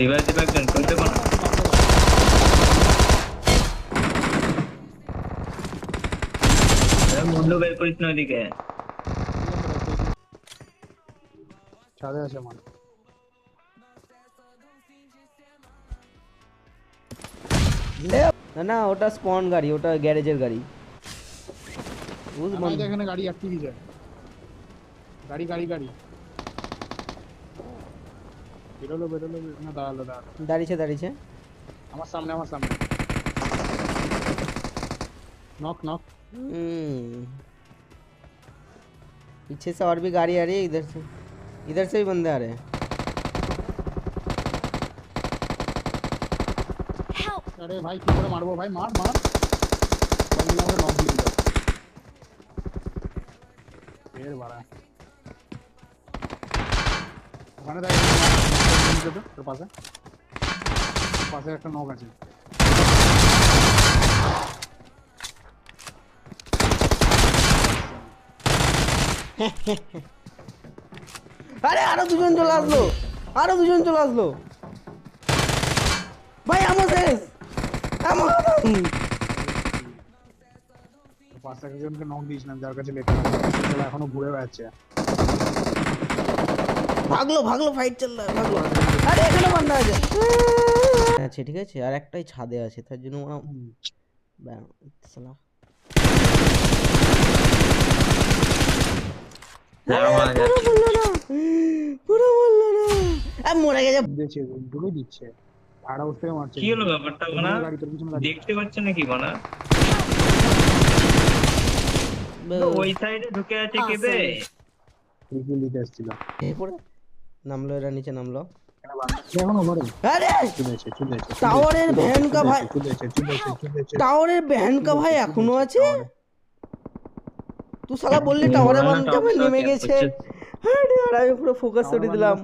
Revive দিবে একজন করতে কোন মুন্ডু বের করিস না ওইদিকে ছাদে আছে আমার না না ওটা স্পন গাড়ি, ওটা গ্যারেজের গাড়ি। আমাদের এখানে গাড়ি একটিভই যায় গাড়ি গাড়ি গাড়ি বেরোলো না দাঁড়ালো দাঁড়িয়েছে আমার সামনে नॉक पीछे से और भी गाड़ी आ रही है, इधर से भी बंदे आ रहे हैं। अरे भाई की করে মারবো ভাই মার ভাই আমাকে নক দিয়ে দিল এর বাড়া ওখানে দাঁড়িয়ে তোর পাশে একটা নক আছে আরে আরো দুজন চলে আসলো ভাই আমার শেষ আমার পাশে একজনকে নক দিয়েছিলাম যার কাছে লেখা আছে এখনো ঘুরে বেড়াচ্ছে ভাগলো ফাইট চল रहा है ভাগলো আরে এখানে বান্দা আছে আচ্ছা ঠিক আছে আর একটাই ছাদে আছে তার জন্য সালা পুরো বললো না আমি মরে গেছে দিচ্ছে ঢুকে দিচ্ছে ভাড়া উঠতে মারছে কি হলো ব্যাপারটা কোনা দেখতে পাচ্ছ নাকি কোনা ওই সাইডে ঢুকে আছে কেবে রিফিল দিতে আসছিল নামলো এরা নিচে নামলো এখনো ঘরে আরে চলে টাওয়ারের ভ্যান কা ভাই টাওয়ারের ভ্যান কা ভাই এখনো আছে তুই শালা বললি টাওয়ারে বন্ধ নেমে গেছে আরে আমি পুরো ফোকাস করে দিলাম